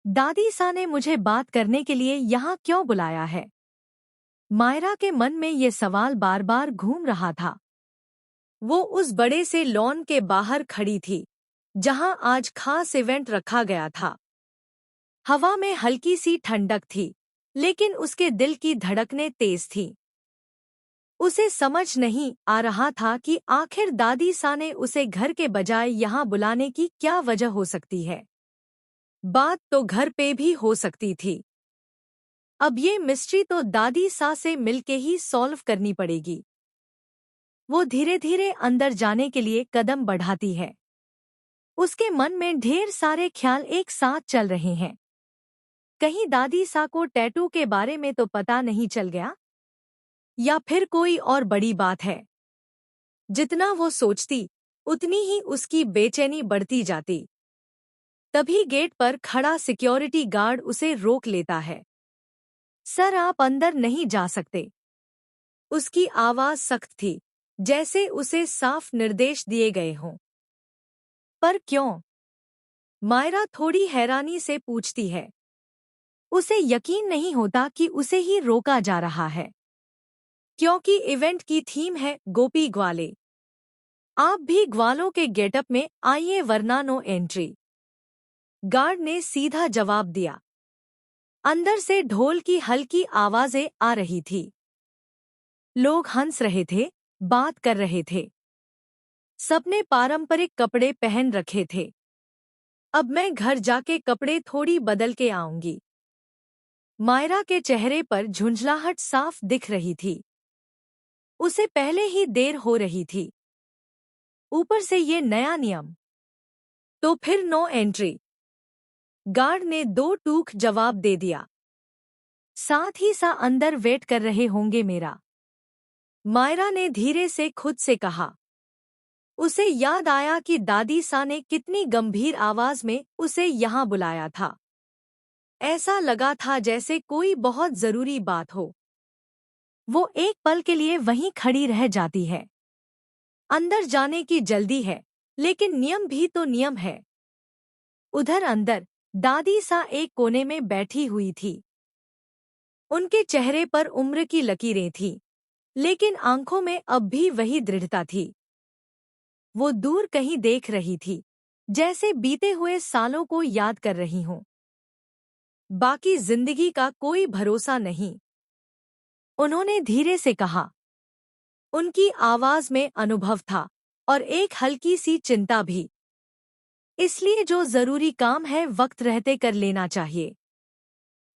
दादी सा ने मुझे बात करने के लिए यहाँ क्यों बुलाया है? मायरा के मन में ये सवाल बार बार घूम रहा था। वो उस बड़े से लॉन के बाहर खड़ी थी, जहाँ आज खास इवेंट रखा गया था। हवा में हल्की सी ठंडक थी, लेकिन उसके दिल की धड़कनें तेज थीं। उसे समझ नहीं आ रहा था कि आखिर दादी सा ने उसे घर के बजाय यहाँ बुलाने की क्या वजह हो सकती है। बात तो घर पे भी हो सकती थी। अब ये मिस्ट्री तो दादी सा से मिलके ही सॉल्व करनी पड़ेगी। वो धीरे धीरे अंदर जाने के लिए कदम बढ़ाती है। उसके मन में ढेर सारे ख्याल एक साथ चल रहे हैं। कहीं दादी सा को टैटू के बारे में तो पता नहीं चल गया, या फिर कोई और बड़ी बात है। जितना वो सोचती, उतनी ही उसकी बेचैनी बढ़ती जाती। तभी गेट पर खड़ा सिक्योरिटी गार्ड उसे रोक लेता है। सर, आप अंदर नहीं जा सकते। उसकी आवाज सख्त थी, जैसे उसे साफ निर्देश दिए गए हों। पर क्यों? मायरा थोड़ी हैरानी से पूछती है। उसे यकीन नहीं होता कि उसे ही रोका जा रहा है, क्योंकि इवेंट की थीम है गोपी ग्वाले। आप भी ग्वालों के गेटअप में आइए वरना नो एंट्री। गार्ड ने सीधा जवाब दिया। अंदर से ढोल की हल्की आवाजें आ रही थी। लोग हंस रहे थे, बात कर रहे थे। सबने पारंपरिक कपड़े पहन रखे थे। अब मैं घर जाके कपड़े थोड़ी बदल के आऊंगी। मायरा के चेहरे पर झुंझलाहट साफ दिख रही थी। उसे पहले ही देर हो रही थी। ऊपर से ये नया नियम। तो फिर नो एंट्री। गार्ड ने दो टूक जवाब दे दिया। साथ ही सा अंदर वेट कर रहे होंगे मेरा। मायरा ने धीरे से खुद से कहा। उसे याद आया कि दादी सा ने कितनी गंभीर आवाज में उसे यहाँ बुलाया था। ऐसा लगा था जैसे कोई बहुत जरूरी बात हो। वो एक पल के लिए वहीं खड़ी रह जाती है। अंदर जाने की जल्दी है, लेकिन नियम भी तो नियम है। उधर अंदर दादी सा एक कोने में बैठी हुई थी। उनके चेहरे पर उम्र की लकीरें थीं, लेकिन आंखों में अब भी वही दृढ़ता थी। वो दूर कहीं देख रही थी, जैसे बीते हुए सालों को याद कर रही हों। बाकी जिंदगी का कोई भरोसा नहीं, उन्होंने धीरे से कहा। उनकी आवाज में अनुभव था और एक हल्की सी चिंता भी। इसलिए जो जरूरी काम है वक्त रहते कर लेना चाहिए।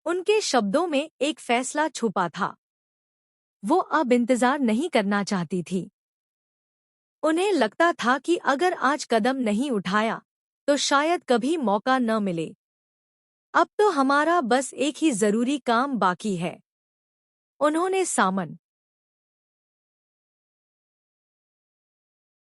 उनके शब्दों में एक फैसला छुपा था। वो अब इंतजार नहीं करना चाहती थी। उन्हें लगता था कि अगर आज कदम नहीं उठाया, तो शायद कभी मौका न मिले। अब तो हमारा बस एक ही जरूरी काम बाकी है। उन्होंने सामन